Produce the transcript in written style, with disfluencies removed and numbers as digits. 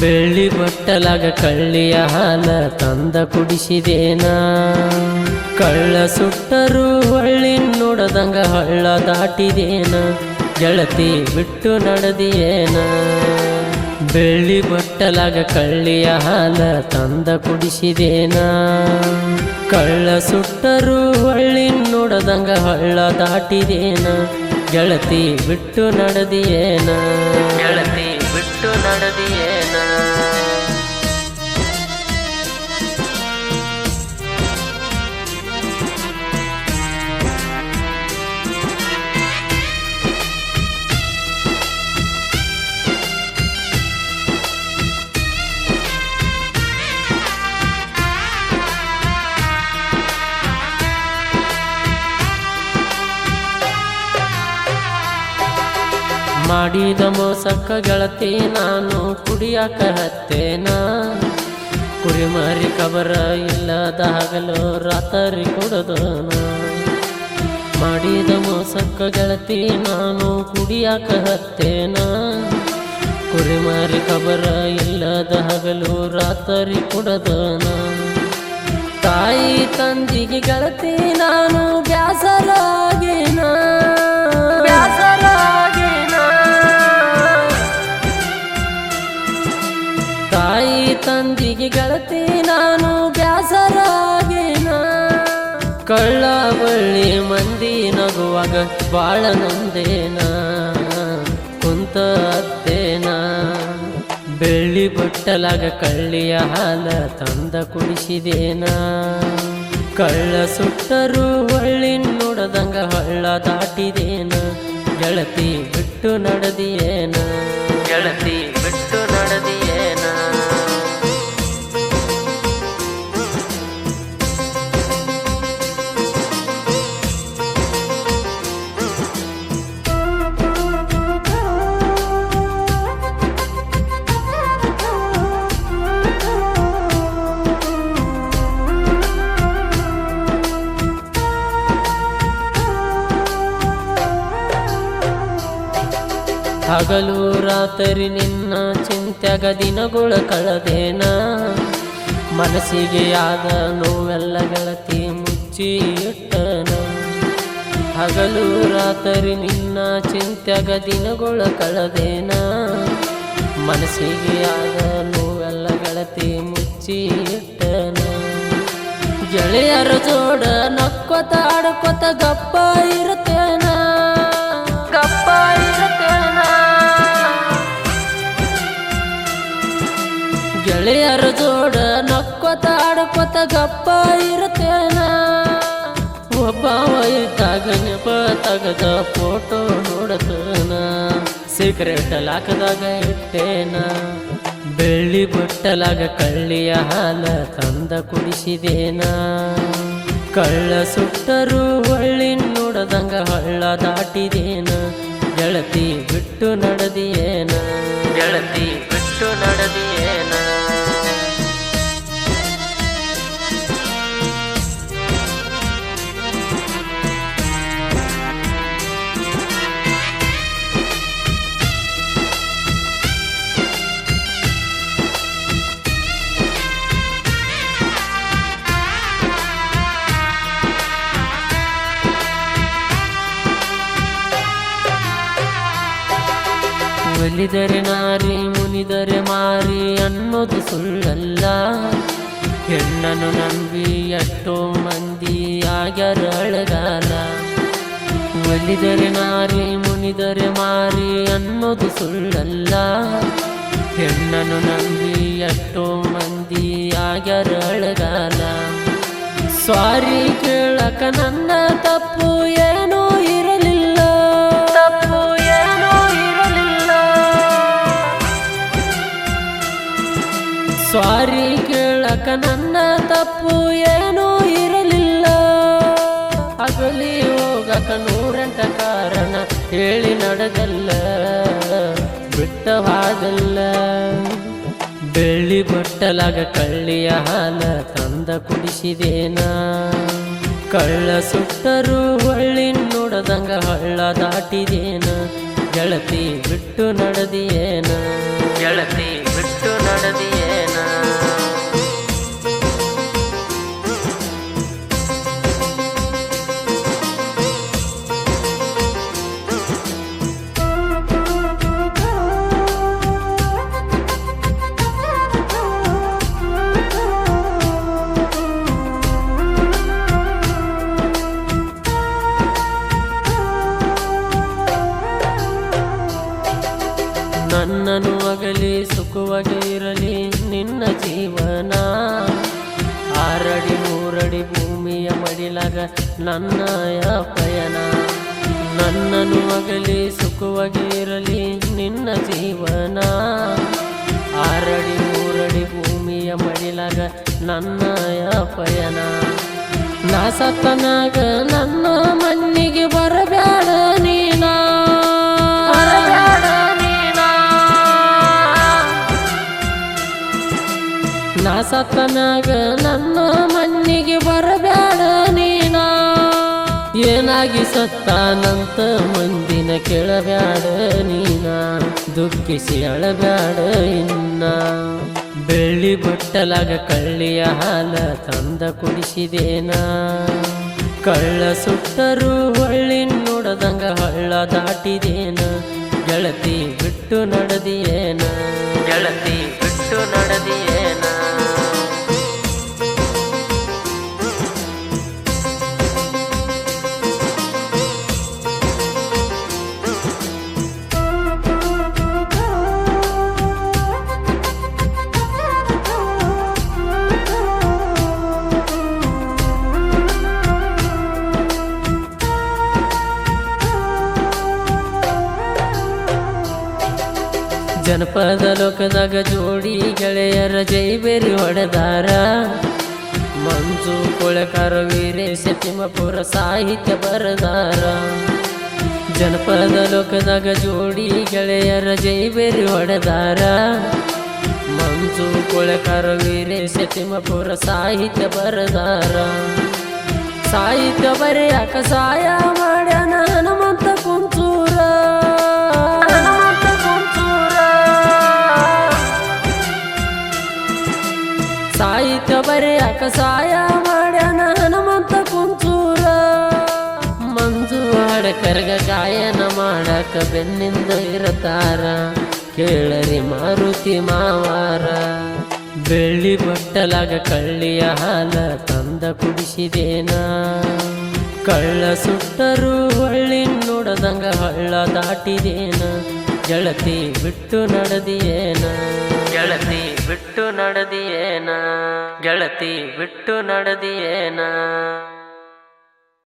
ಬೆಳ್ಳಿ ಬಟ್ಟಲಾಗ ಕಳ್ಳಿಯ ಹಾಲ ತಂದ ಕುಡಿಸಿದೇನ. ಕಳ್ಳ ಸುಟ್ಟರು ಹೊಳ್ಳಿ ನೋಡದಂಗ ಹಳ್ಳ ದಾಟಿದೇನ. ಗೆಳತಿ ಬಿಟ್ಟು ನಡೆದಿಯೇನ. ಬೆಳ್ಳಿ ಬಟ್ಟಲಾಗ ಕಳ್ಳಿಯ ಹಾಲ ತಂದ ಕುಡಿಸಿದೇನ. ಕಳ್ಳ ಸುಟ್ಟರು ಹೊಳ್ಳಿ ನೋಡದಂಗ ಹಳ್ಳ ದಾಟಿದೇನ. ಗೆಳತಿ ಬಿಟ್ಟು ನಡೆದಿಯೇನ. ಗೆಳತಿ ಬಿಟ್ಟು ನಡೆದಿಯೇನ. ಮಾಡಿದ ಮೋಸಕ್ಕ ಗೆಳತಿ ನಾನು ಕುಡಿಯಾಕ ಹತ್ತೇನ. ಕುರಿಮಾರಿ ಕಬರ ಇಲ್ಲದ ಹಗಲು ರಾತ್ರಿ ಕುಡದನ. ಮಾಡಿದ ಮೋಸಕ್ಕ ಗೆಳತಿ ನಾನು ಕುಡಿಯಾಕ ಹತ್ತೇನ. ಕುರಿಮಾರಿ ಕಬರ ಇಲ್ಲದ ಹಗಲು ರಾತ್ರಿ ಕುಡದನ. ತಾಯಿ ತಂದಿಗೆ ಗೆಳತಿ ನಾನು ಬ್ಯಾಸರಾಗೇನ. ತಾಯಿ ತಂದಿಗೆ ಗೆಳತಿ ನಾನು ಬ್ಯಾಸರಾಗೇನ. ಕಳ್ಳ ಬಳ್ಳಿ ಮಂದಿ ನಗುವಾಗ ಬಾಳ ನೊಂದೇನ. ಕುಂತ ಅತ್ತೇನ. ಬೆಳ್ಳಿ ಬಟ್ಟಲಾಗ ಕಳ್ಳಿಯ ಹಾಲ ತಂದ ಕುಡಿಸಿದೇನ. ಕಳ್ಳ ಸುಟ್ಟರು ಹೊಳ್ಳಿ ನೋಡದಂಗ ಹಳ್ಳ ದಾಟಿದೇನ. ಗೆಳತಿ ಬಿಟ್ಟು ನಡೆದಿಯೇನ. ಗೆಳತಿ ಬಿಟ್ಟು ನಡೆದಿಯೇನ. ಹಗಲು ರಾತ್ರಿ ನಿನ್ನ ಚಿಂತ್ಯಾಗ ದಿನಗಳ ಕಳೆದೇನ. ಮನಸ್ಸಿಗೆ ಆದ ನೋವೆಲ್ಲ ಗೆಳತಿ ಮುಚ್ಚಿ ಇಟ್ಟನ. ಹಗಲು ರಾತ್ರಿ ನಿನ್ನ ಚಿಂತ್ಯಾಗ ದಿನಗಳ ಕಳೆದೇನ. ಮನಸ್ಸಿಗೆ ಆದ ನೋವೆಲ್ಲ ಗೆಳತಿ ಮುಚ್ಚಿ ಇಟ್ಟನ. ಗೆಳೆಯರ ಜೋಡ ನಕ್ಕೊತ ಆಡ್ಕೊತ ಗಪ್ಪ ಇರುತ್ತೇನ. ಗಪ್ಪ ಇರುತ್ತೇನ. ಗೆಳೆಯರ ಜೋಡ ನಕ್ಕೊತ ಆಡ್ಕೊತ ಗಪ್ಪ ಇರುತ್ತೇನ. ಒಬ್ಬ ಇದ್ದಾಗ ನೆಪ ತಗದ ಫೋಟೋ ನೋಡತನ. ಸೀಕ್ರೆಟ್ ಲಾಕದಾಗ ಇಟ್ಟೇನ. ಬೆಳ್ಳಿ ಬಟ್ಟಲಾಗ ಕಳ್ಳಿಯ ಹಾಲ ತಂದ ಕುಡಿಸಿದೇನ. ಕಳ್ಳ ಸುಟ್ಟರು ಹೊಳ್ಳಿ ನೋಡದಂಗ ಹಳ್ಳ ದಾಟಿದೇನ. ಗೆಳತಿ ಬಿಟ್ಟು ನಡೆದಿಯೇನ. ಗೆಳತಿ ಬಿಟ್ಟು ನಡೆದಿಯೇನ. ಒಲಿದರೆ ನಾರಿ ಮುನಿದರೆ ಮಾರಿ ಅನ್ನೋದು ಸುಳ್ಳಲ್ಲ. ಹೆಣ್ಣನ್ನು ನಂಬಿ ಎಷ್ಟೋ ಮಂದಿ ಆಗ್ಯಾರ ಅಳಗಾಲ. ಒಲಿದರೆ ನಾರಿ ಮುನಿದರೆ ಮಾರಿ ಅನ್ನೋದು ಸುಳ್ಳಲ್ಲ. ಹೆಣ್ಣನ್ನು ನಂಬಿ ಎಷ್ಟೋ ಮಂದಿ ಆಗ್ಯಾರ ಅಳಗಾಲ. ಸ್ವಾರಿ ಕೇಳಕ ನನ್ನ ತಪ್ಪು ಏನೂ ಇರಲಿಲ್ಲ. ತಪ್ಪು ಏನೂ ಇರಲಿಲ್ಲ. ಸ್ವಾರಿ ಕೇಳಕ ನನ್ನ ತಪ್ಪು ಏನೂ ಇರಲಿಲ್ಲ. ಅಗಲಿ ಹೋಗಕ ನೂರೆಂಟ ಕಾರಣ ಹೇಳಿ ನಡೆದಲ್ಲ. ಬಿಟ್ಟವಾದಲ್ಲ. ಬೆಳ್ಳಿ ಬಟ್ಟಲಾಗ ಕಳ್ಳಿಯ ಹಾಲ ತಂದ ಕುಡಿಸಿದೇನ. ಕಳ್ಳ ಸುಟ್ಟರು ಹೊಳ್ಳಿ ನೋಡದಂಗ ಹಳ್ಳ ದಾಟಿದೇನ. ಗೆಳತಿ ಬಿಟ್ಟು ನಡೆದಿಯೇನ. ಗೆಳತಿ ಬಿಟ್ಟು ನಡೆ ನನ್ನನು ಅಗಲಿ ಸುಖವಾಗಿ ಇರಲಿ ನಿನ್ನ ಜೀವನ. 6 ಅಡಿ 3 ಅಡಿ ಭೂಮಿಯ ಮಡಿಲಾಗ ನನ್ನಯ ಪಯಣ. ನನ್ನನು ಅಗಲಿ ಸುಖವಾಗಿ ಇರಲಿ ನಿನ್ನ ಜೀವನ. 6 ಅಡಿ 3 ಅಡಿ ಭೂಮಿಯ ಮಡಿಲಾಗ ನನ್ನಯ ಪಯಣ. ನಾ ಸತ್ತನಾಗ ನನ್ನ ಮಣ್ಣಿಗೆ ಬರಬ್ಯಾಡ ನೀನಾ, ನಾ ಸತ್ತನಾಗ ನನ್ನ ಮಣ್ಣಿಗೆ ಬರಬ್ಯಾಡ ನೀನಾ. ಏನಾಗಿ ಸತ್ತಾನಂತ ಮಂದಿನ ಕೇಳಬ್ಯಾಡ ನೀನ, ದುಃಖಿಸಿ ಅಳಬ್ಯಾಡ ಇನ್ನ. ಬೆಳ್ಳಿ ಬಟ್ಟಲಾಗ ಕಳ್ಳಿಯ ಹಾಲ ತಂದ ಕುಡಿಸಿದೇನ. ಕಳ್ಳ ಸುಟ್ಟರು ಹೊಳ್ಳಿ ನೋಡದಂಗ ಹಳ್ಳ ದಾಟಿದೇನ. ಗೆಳತಿ ಬಿಟ್ಟು ನಡೆದಿಯೇನ, ಗೆಳತಿ ಬಿಟ್ಟು ನಡೆದಿಯೇನ. ಜನಪದ ಲೋಕದಾಗ ಜೋಡಿ ಗೆಳೆಯರ ಜೈಬೇರಿ ಹೊಡೆದಾರ. ಮಂಜು ಕೊಳಕಾರ ವೀರೇಶ ತಿಮ್ಮಪುರ ಸಾಹಿತ್ಯ ಬರದಾರ. ಜನಪದ ಲೋಕದಾಗ ಜೋಡಿ ಗೆಳೆಯರ ಜೈಬೇರಿ ಹೊಡೆದಾರ. ಮಂಜು ಕೊಳಕಾರ ವೀರೇಶ ತಿಮ್ಮಪುರ ಸಾಹಿತ್ಯ ಬರದಾರ. ಸಾಹಿತ್ಯ ಬರೆಯಾಕ ಸಹಾಯ ಮಾಡ್ಯಾನ ಹನುಮಂತ ಕುಂಚೂರ. ಸಾಹಿತ್ಯ ಬರೆಯಾಕ ಸಹಾಯ ಮಾಡ್ಯಾನ ಹನುಮಂತ ಕುಂಚೂರ. ಮಂಜು ಹಾಡಕರ್ಗ ಗಾಯನ ಮಾಡಾಕ ಬೆನ್ನಿಂದ ಇರತಾರ. ಕೇಳರಿ ಮಾರುತಿ ಮಾವಾರ. ಬೆಳ್ಳಿ ಬಟ್ಟಲಾಗ ಕಳ್ಳಿಯ ಹಾಲ ತಂದ ಕುಡಿಸಿದೇನ. ಕಳ್ಳ ಸುಟ್ಟರು ಹೊಳ್ಳಿ ನೋಡದಂಗ ಹಳ್ಳ ದಾಟಿದೇನ. ಗೆಳತಿ ಬಿಟ್ಟು ನಡೆದಿಯೇನ, ಗೆಳತಿ ಬಿಟ್ಟು ನಡೆದಿಯೇನ, ಗೆಳತಿ ಬಿಟ್ಟು ನಡೆದಿಯೇನ.